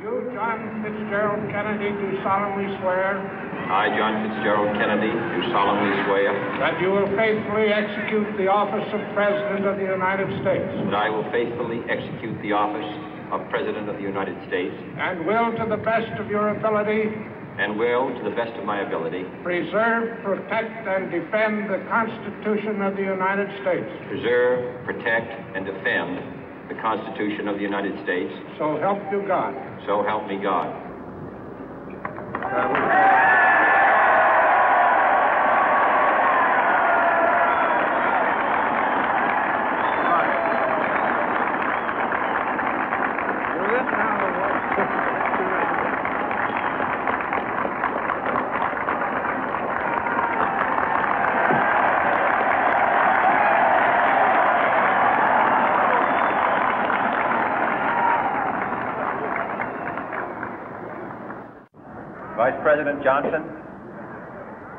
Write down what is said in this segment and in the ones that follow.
You, John Fitzgerald Kennedy, do solemnly swear. I, John Fitzgerald Kennedy, do solemnly swear. That you will faithfully execute the office of President of the United States. That I will faithfully execute the office of President of the United States. And will, to the best of your ability. And will, to the best of my ability. Preserve, protect, and defend the Constitution of the United States. Preserve, protect, and defend the Constitution of the United States. So help you God. So help me God. Vice President Johnson,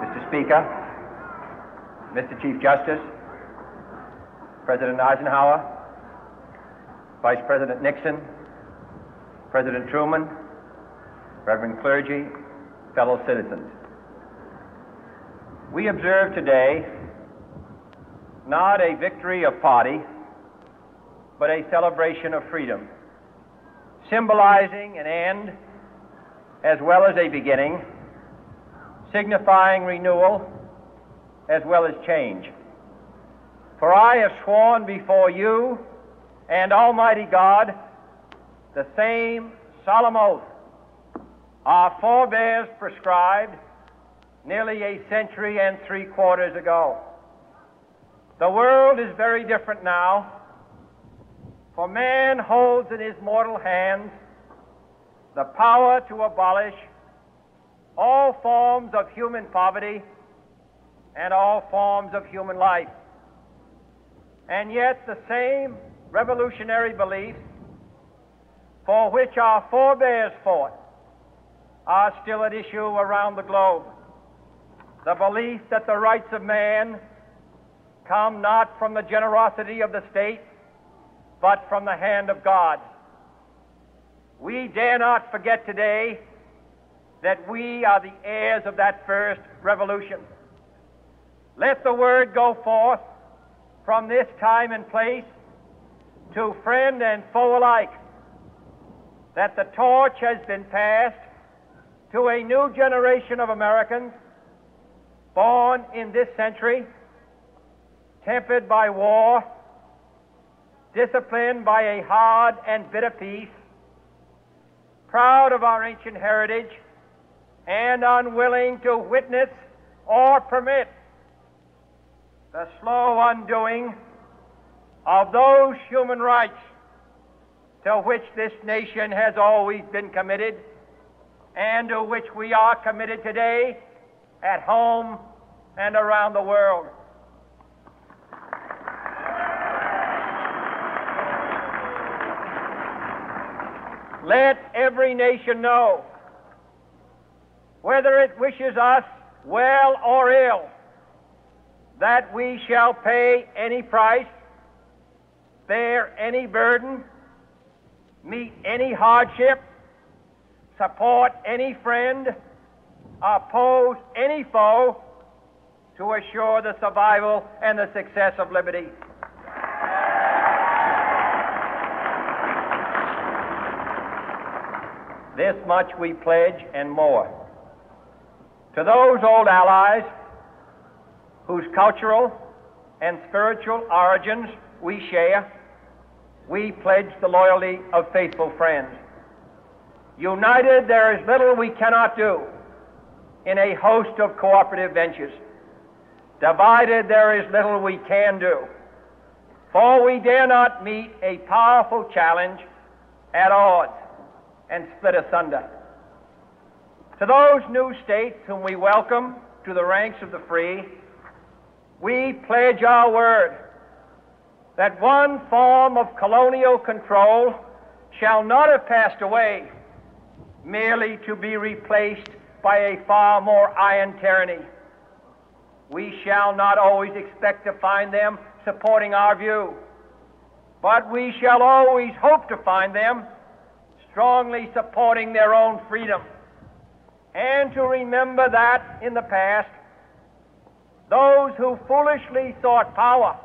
Mr. Speaker, Mr. Chief Justice, President Eisenhower, Vice President Nixon, President Truman, Reverend clergy, fellow citizens. We observe today not a victory of party, but a celebration of freedom, symbolizing an end as well as a beginning, signifying renewal as well as change. For I have sworn before you and Almighty God the same solemn oath our forebears prescribed nearly a century and 3/4 ago. The world is very different now, for man holds in his mortal hands the power to abolish all forms of human poverty and all forms of human life. And yet the same revolutionary beliefs for which our forebears fought are still at issue around the globe. The belief that the rights of man come not from the generosity of the state, but from the hand of God. We dare not forget today that we are the heirs of that first revolution. Let the word go forth from this time and place to friend and foe alike that the torch has been passed to a new generation of Americans born in this century, tempered by war, disciplined by a hard and bitter peace, proud of our ancient heritage, and unwilling to witness or permit the slow undoing of those human rights to which this nation has always been committed and to which we are committed today at home and around the world. Let every nation know, whether it wishes us well or ill, that we shall pay any price, bear any burden, meet any hardship, support any friend, oppose any foe to assure the survival and the success of liberty. This much we pledge and more. To those old allies whose cultural and spiritual origins we share, we pledge the loyalty of faithful friends. United, there is little we cannot do in a host of cooperative ventures. Divided, there is little we can do, for we dare not meet a powerful challenge at odds and split asunder. To those new states whom we welcome to the ranks of the free, we pledge our word that one form of colonial control shall not have passed away merely to be replaced by a far more iron tyranny. We shall not always expect to find them supporting our view, but we shall always hope to find them strongly supporting their own freedom, and to remember that in the past, those who foolishly sought power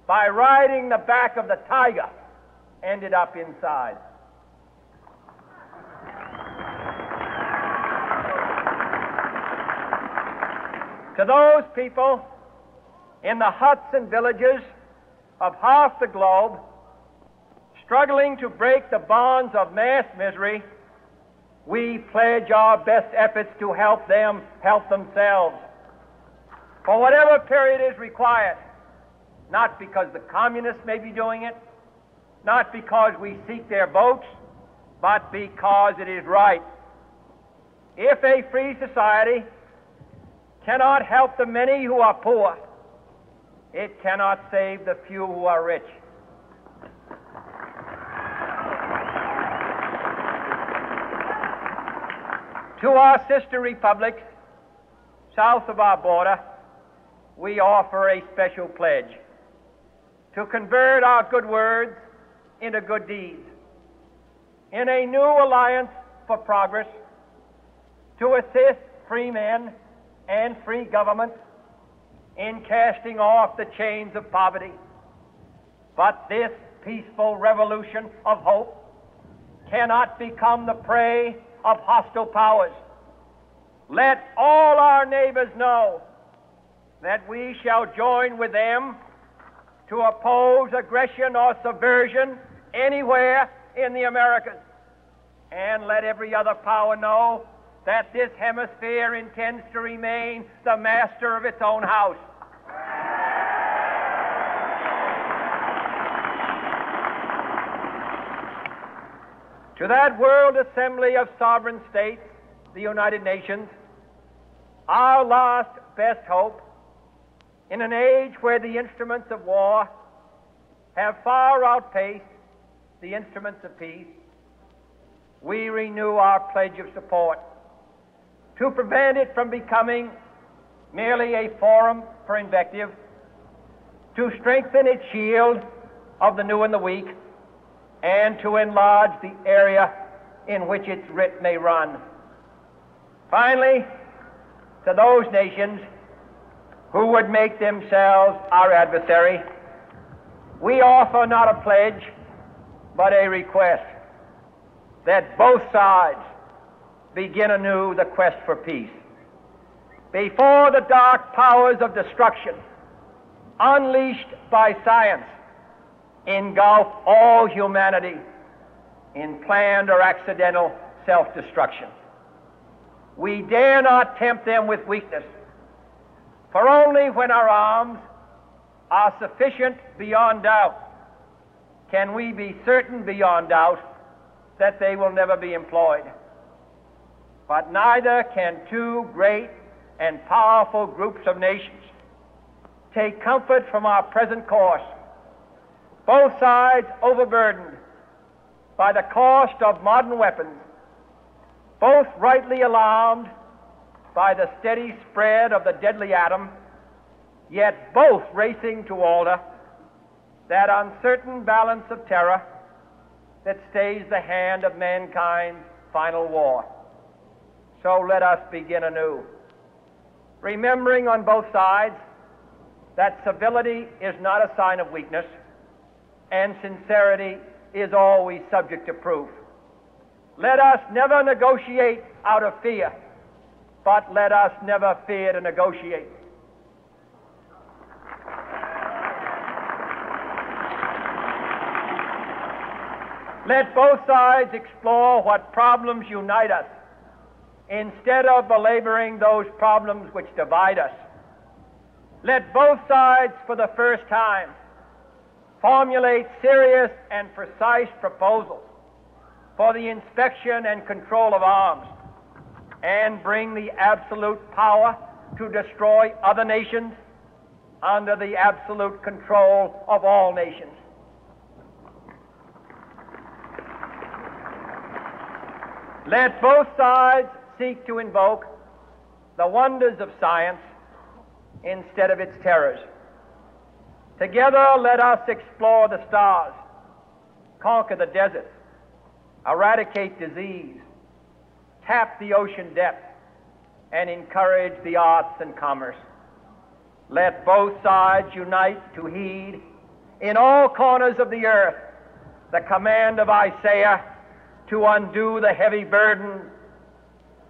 by riding the back of the tiger ended up inside. To those people in the huts and villages of half the globe struggling to break the bonds of mass misery, we pledge our best efforts to help them help themselves for whatever period is required, not because the communists may be doing it, not because we seek their votes, but because it is right. If a free society cannot help the many who are poor, it cannot save the few who are rich. To our sister republics south of our border, we offer a special pledge to convert our good words into good deeds, in a new alliance for progress, to assist free men and free governments in casting off the chains of poverty. But this peaceful revolution of hope cannot become the prey of hostile powers. Let all our neighbors know that we shall join with them to oppose aggression or subversion anywhere in the Americas. And let every other power know that this hemisphere intends to remain the master of its own house. To that world assembly of sovereign states, the United Nations, our last best hope, in an age where the instruments of war have far outpaced the instruments of peace, we renew our pledge of support to prevent it from becoming merely a forum for invective, to strengthen its shield of the new and the weak, and to enlarge the area in which its writ may run. Finally, to those nations who would make themselves our adversary, we offer not a pledge, but a request that both sides begin anew the quest for peace. Before the dark powers of destruction, unleashed by science, engulf all humanity in planned or accidental self-destruction, we dare not tempt them with weakness, for only when our arms are sufficient beyond doubt can we be certain beyond doubt that they will never be employed. But neither can two great and powerful groups of nations take comfort from our present course, both sides overburdened by the cost of modern weapons, both rightly alarmed by the steady spread of the deadly atom, yet both racing to alter that uncertain balance of terror that stays the hand of mankind's final war. So let us begin anew, remembering on both sides that civility is not a sign of weakness, and sincerity is always subject to proof. Let us never negotiate out of fear, but let us never fear to negotiate. Let both sides explore what problems unite us, instead of belaboring those problems which divide us. Let both sides, for the first time, formulate serious and precise proposals for the inspection and control of arms, and bring the absolute power to destroy other nations under the absolute control of all nations. Let both sides seek to invoke the wonders of science instead of its terrors. Together, let us explore the stars, conquer the deserts, eradicate disease, tap the ocean depth, and encourage the arts and commerce. Let both sides unite to heed in all corners of the earth the command of Isaiah to undo the heavy burden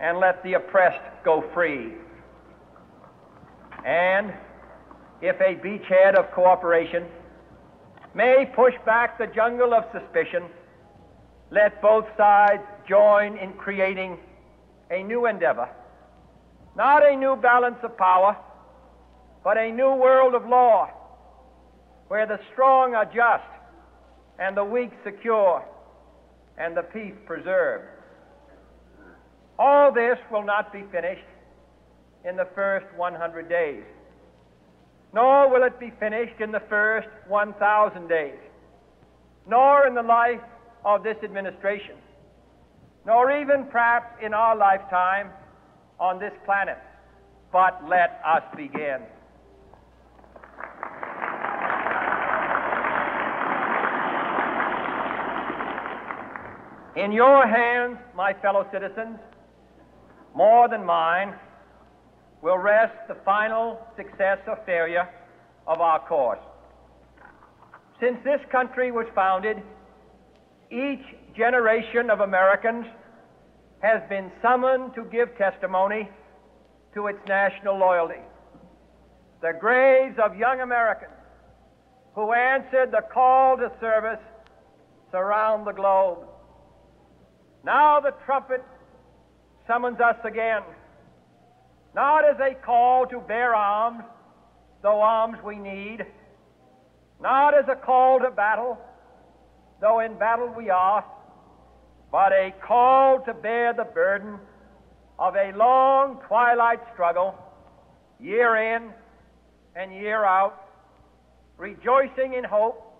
and let the oppressed go free. And if a beachhead of cooperation may push back the jungle of suspicion, let both sides join in creating a new endeavor, not a new balance of power, but a new world of law, where the strong are just and the weak secure and the peace preserved. All this will not be finished in the first 100 days, nor will it be finished in the first 1,000 days, nor in the life of this administration, nor even perhaps in our lifetime on this planet. But let us begin. In your hands, my fellow citizens, more than mine, will rest the final success or failure of our course. Since this country was founded, each generation of Americans has been summoned to give testimony to its national loyalty. The graves of young Americans who answered the call to service surround the globe. Now the trumpet summons us again, not as a call to bear arms, though arms we need, not as a call to battle, though in battle we are, but a call to bear the burden of a long twilight struggle, year in and year out, rejoicing in hope